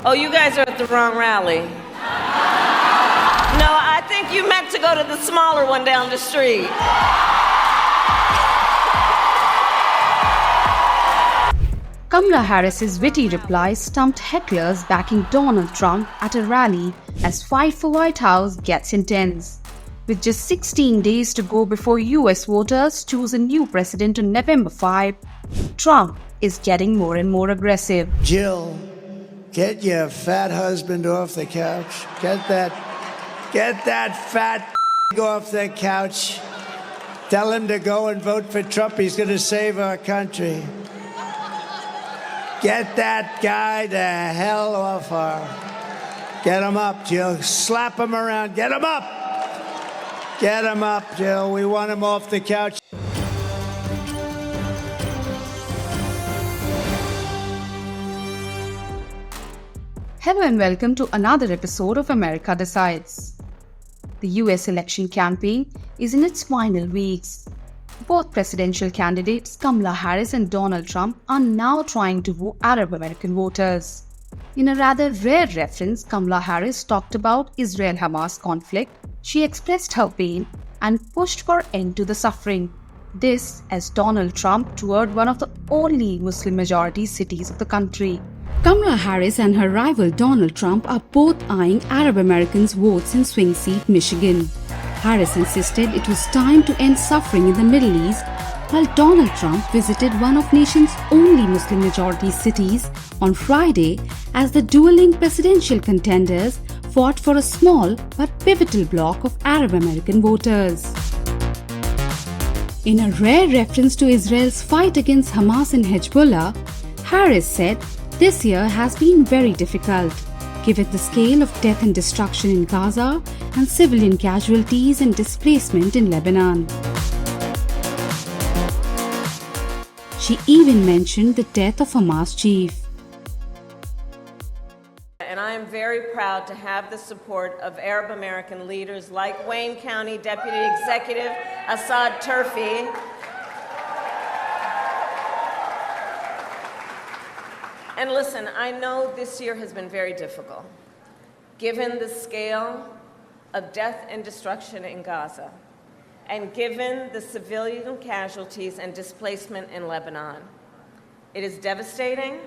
Oh, you guys are at the wrong rally. No, I think you meant to go to the smaller one down the street. Kamala Harris's witty reply stumped hecklers backing Donald Trump at a rally as fight for White House gets intense. With just 16 days to go before US voters choose a new president on November 5, Trump is getting more and more aggressive. Jill, get your fat husband off the couch. Get that fat off the couch. Tell him to go and vote for Trump. He's going to save our country. Get that guy the hell off her. Get him up, Jill. Slap him around. Get him up. Get him up, Jill. We want him off the couch. Hello and welcome to another episode of America Decides. The US election campaign is in its final weeks. Both presidential candidates Kamala Harris and Donald Trump are now trying to woo Arab-American voters. In a rather rare reference, Kamala Harris talked about Israel-Hamas conflict. She expressed her pain and pushed for end to the suffering. This as Donald Trump toured one of the only Muslim-majority cities of the country. Kamala Harris and her rival Donald Trump are both eyeing Arab-Americans' votes in swing seat Michigan. Harris insisted it was time to end suffering in the Middle East, while Donald Trump visited one of nation's only Muslim-majority cities on Friday as the dueling presidential contenders fought for a small but pivotal bloc of Arab-American voters. In a rare reference to Israel's fight against Hamas and Hezbollah, Harris said, "This year has been very difficult, given the scale of death and destruction in Gaza and civilian casualties and displacement in Lebanon." She even mentioned the death of Hamas chief. And I am very proud to have the support of Arab-American leaders like Wayne County Deputy Executive Asad Turfi, and listen, I know this year has been very difficult, given the scale of death and destruction in Gaza, and given the civilian casualties and displacement in Lebanon. It is devastating,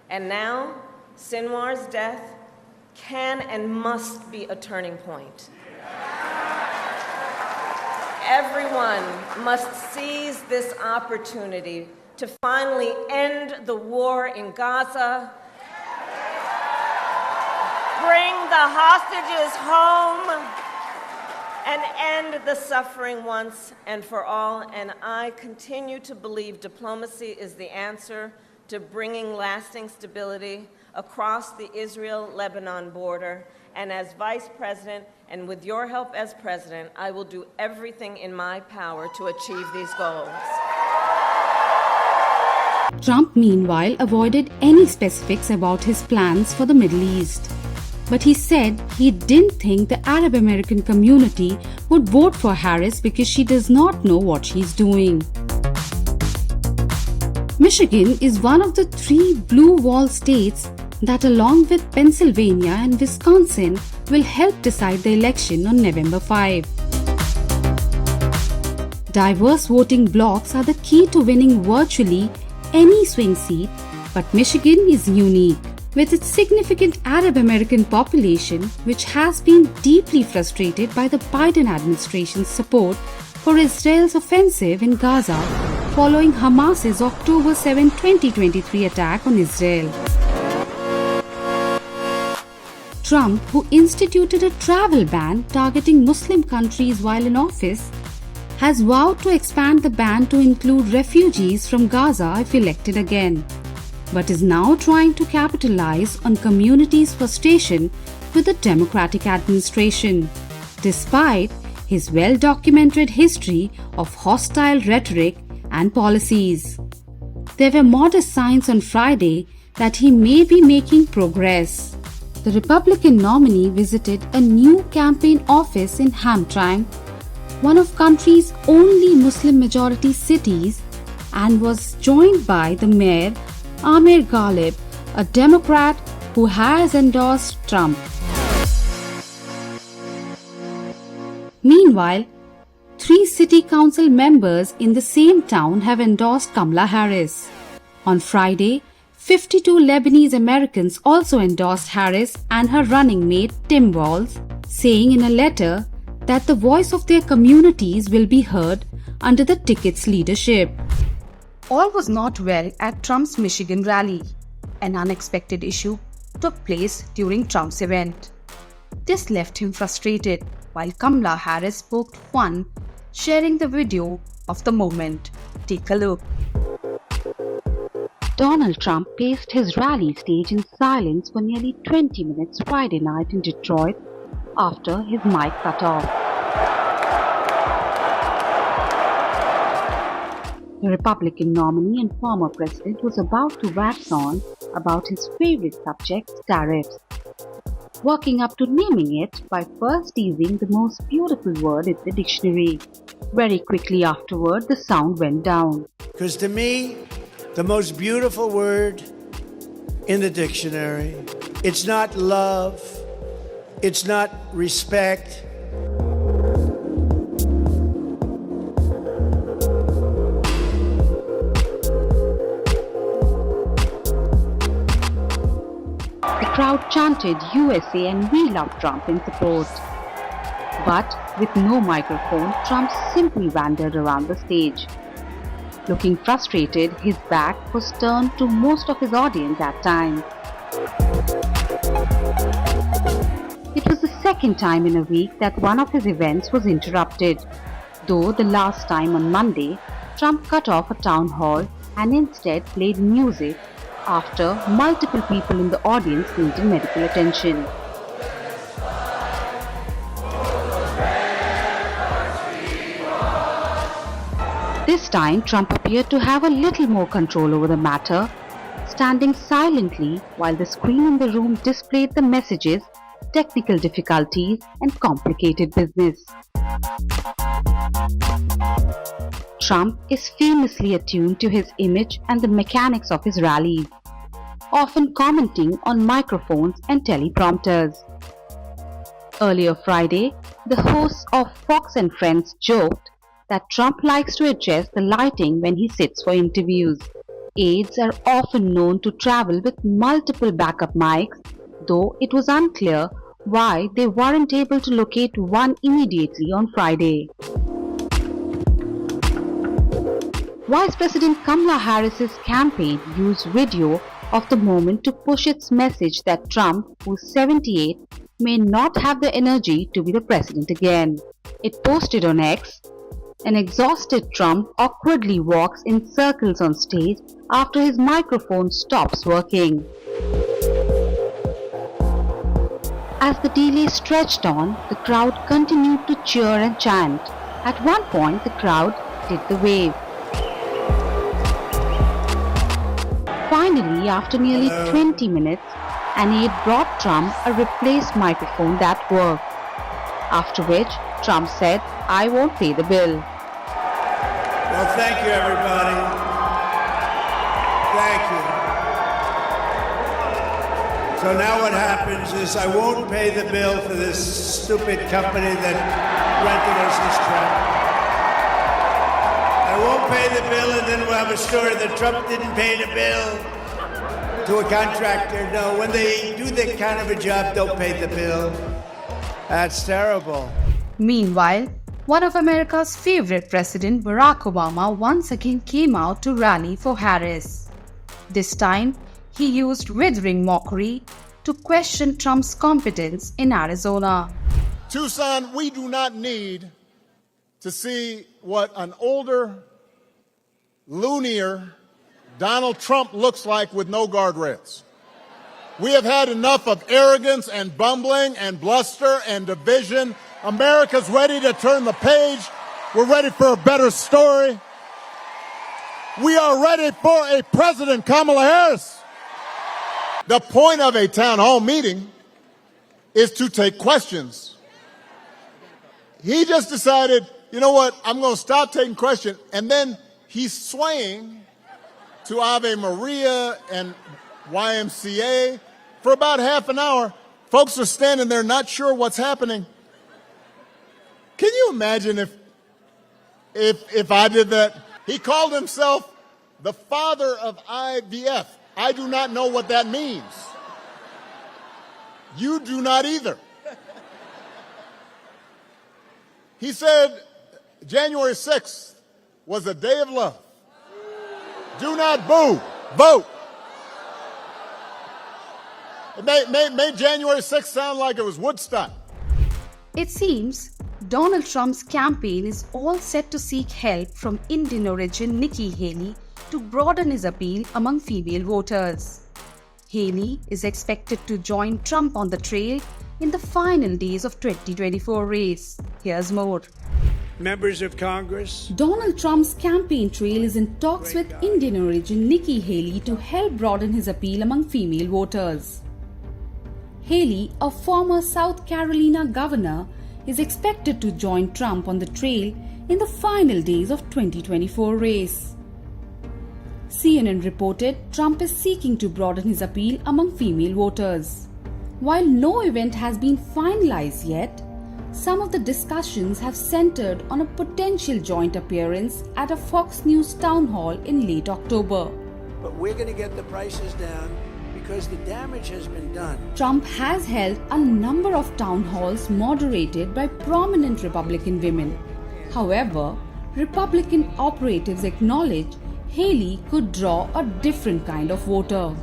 and now Sinwar's death can and must be a turning point. Everyone must seize this opportunity to finally end the war in Gaza, bring the hostages home, and end the suffering once and for all. And I continue to believe diplomacy is the answer to bringing lasting stability across the Israel-Lebanon border. And as Vice President, and with your help as President, I will do everything in my power to achieve these goals. Trump, meanwhile, avoided any specifics about his plans for the Middle East. But he said he didn't think the Arab-American community would vote for Harris because she does not know what she's doing. Michigan is one of the 3 blue wall states that, along with Pennsylvania and Wisconsin, will help decide the election on November 5. Diverse voting blocs are the key to winning virtually any swing seat, but Michigan is unique. With its significant Arab-American population, which has been deeply frustrated by the Biden administration's support for Israel's offensive in Gaza following Hamas's October 7, 2023 attack on Israel. Trump, who instituted a travel ban targeting Muslim countries while in office, has vowed to expand the ban to include refugees from Gaza if elected again, but is now trying to capitalize on communities' frustration with the Democratic administration, despite his well-documented history of hostile rhetoric and policies. There were modest signs on Friday that he may be making progress. The Republican nominee visited a new campaign office in Hamtramck, one of country's only Muslim-majority cities, and was joined by the mayor, Amir Ghalib, a Democrat who has endorsed Trump. Meanwhile, 3 city council members in the same town have endorsed Kamala Harris. On Friday, 52 Lebanese Americans also endorsed Harris and her running mate Tim Walz, saying in a letter that the voice of their communities will be heard under the ticket's leadership. All was not well at Trump's Michigan rally. An unexpected issue took place during Trump's event. This left him frustrated, while Kamala Harris poked fun, sharing the video of the moment. Take a look. Donald Trump paced his rally stage in silence for nearly 20 minutes Friday night in Detroit after his mic cut off. The Republican nominee and former president was about to wax on about his favorite subject, tariffs, working up to naming it by first teasing the most beautiful word in the dictionary. Very quickly afterward, the sound went down. Because to me, the most beautiful word in the dictionary, it's not love, it's not respect. The crowd chanted USA and We Love Trump in support. But with no microphone, Trump simply wandered around the stage. Looking frustrated, his back was turned to most of his audience at times. It was the second time in a week that one of his events was interrupted, though the last time on Monday, Trump cut off a town hall and instead played music after multiple people in the audience needed medical attention. This time, Trump appeared to have a little more control over the matter, standing silently while the screen in the room displayed the messages, technical difficulties, and complicated business. Trump is famously attuned to his image and the mechanics of his rallies, often commenting on microphones and teleprompters. Earlier Friday, the hosts of Fox and Friends joked that Trump likes to adjust the lighting when he sits for interviews. Aides are often known to travel with multiple backup mics, though it was unclear why they weren't able to locate one immediately on Friday. Vice President Kamala Harris's campaign used video of the moment to push its message that Trump, who's 78, may not have the energy to be the president again. It posted on X, "An exhausted Trump awkwardly walks in circles on stage after his microphone stops working." As the delay stretched on, the crowd continued to cheer and chant. At one point, the crowd did the wave. Finally, after nearly 20 minutes, an aide brought Trump a replaced microphone that worked. After which, Trump said, "I won't pay the bill." Well, thank you, everybody. Thank you. So now what happens is I won't pay the bill for this stupid company that rented us this truck. I won't pay the bill, and then we'll have a story that Trump didn't pay the bill to a contractor. No, when they do that kind of a job, don't pay the bill. That's terrible. Meanwhile, one of America's favorite president, Barack Obama, once again came out to rally for Harris. This time, he used withering mockery to question Trump's competence in Arizona. Tucson, we do not need to see what an older, loonier Donald Trump looks like with no guardrails. We have had enough of arrogance and bumbling and bluster and division. America's ready to turn the page. We're ready for a better story. We are ready for a President Kamala Harris. The point of a town hall meeting is to take questions. He just decided, you know what, I'm going to stop taking questions. And then he's swaying to Ave Maria and YMCA for about half an hour. Folks are standing there not sure what's happening. Can you imagine if I did that? He called himself the father of IVF. I do not know what that means. You do not either. He said January 6th was a day of love. Do not boo, vote. It made January 6th sound like it was Woodstock. It seems Donald Trump's campaign is all set to seek help from Indian origin Nikki Haley to broaden his appeal among female voters. Haley is expected to join Trump on the trail in the final days of 2024 race. Here's more. Members of Congress. Donald Trump's campaign trail is in talks with Indian origin Nikki Haley to help broaden his appeal among female voters. Haley, a former South Carolina governor, is expected to join Trump on the trail in the final days of 2024 race. CNN reported Trump is seeking to broaden his appeal among female voters. While no event has been finalized yet, some of the discussions have centered on a potential joint appearance at a Fox News town hall in late October. But we're going to get the prices down because the damage has been done. Trump has held a number of town halls moderated by prominent Republican women. However, Republican operatives acknowledge Haley could draw a different kind of voter.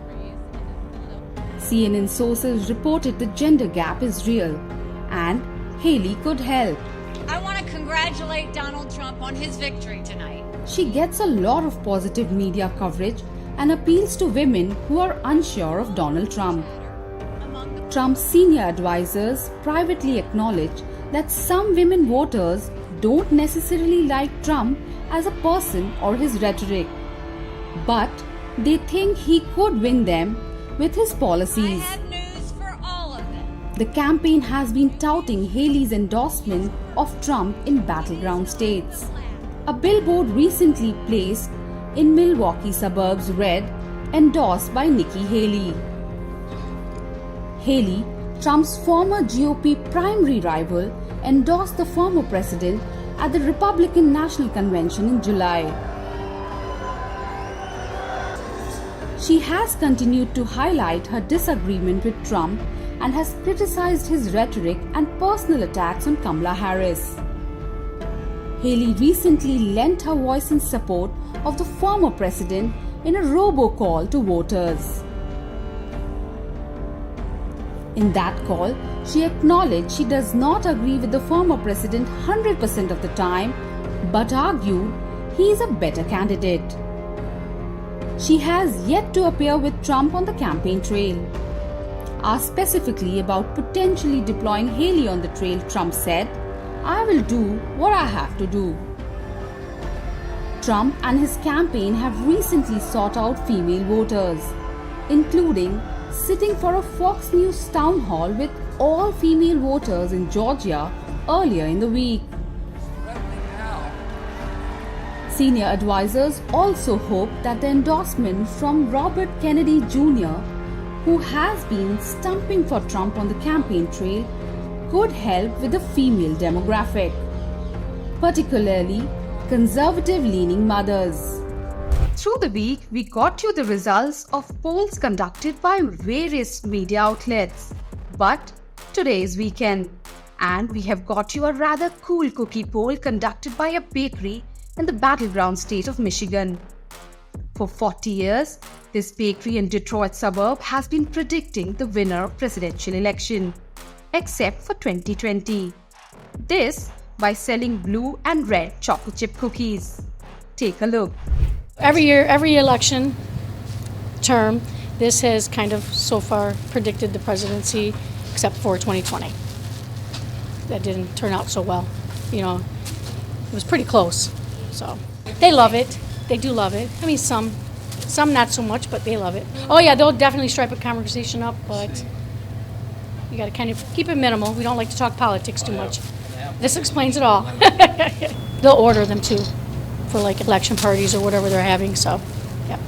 CNN sources reported the gender gap is real and Haley could help. I want to congratulate Donald Trump on his victory tonight. She gets a lot of positive media coverage and appeals to women who are unsure of Donald Trump. Trump's senior advisors privately acknowledge that some women voters don't necessarily like Trump as a person or his rhetoric, but they think he could win them with his policies. I have news for all of them. The campaign has been touting Haley's endorsement of Trump in battleground states. A billboard recently placed in Milwaukee suburbs read, "Endorsed by Nikki Haley." Haley, Trump's former GOP primary rival, endorsed the former president at the Republican National Convention in July. She has continued to highlight her disagreement with Trump and has criticized his rhetoric and personal attacks on Kamala Harris. Haley recently lent her voice in support of the former president in a robocall to voters. In that call, she acknowledged she does not agree with the former president 100% of the time, but argued he is a better candidate. She has yet to appear with Trump on the campaign trail. Asked specifically about potentially deploying Haley on the trail, Trump said, "I will do what I have to do." Trump and his campaign have recently sought out female voters, including sitting for a Fox News town hall with all female voters in Georgia earlier in the week. Senior advisors also hope that the endorsement from Robert Kennedy Jr., who has been stumping for Trump on the campaign trail, could help with the female demographic, particularly conservative-leaning mothers. Through the week, we got you the results of polls conducted by various media outlets. But today is weekend, and we have got you a rather cool cookie poll conducted by a bakery in the battleground state of Michigan. For 40 years, this bakery in Detroit suburb has been predicting the winner of presidential election, except for 2020. This by selling blue and red chocolate chip cookies. Take a look. Every year, every election term, this has kind of so far predicted the presidency, except for 2020. That didn't turn out so well. You know, it was pretty close. So they love it. They do love it. I mean, some not so much, but they love it. Oh yeah, they'll definitely stripe a conversation up, but you got to kind of keep it minimal. We don't like to talk politics too much. This explains it all. They'll order them too for like election parties or whatever they're having. So, yeah.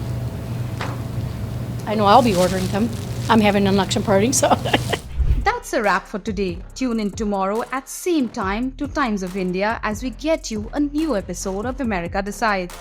I know I'll be ordering them. I'm having an election party, so. That's a wrap for today. Tune in tomorrow at same time to Times of India as we get you a new episode of America Decides.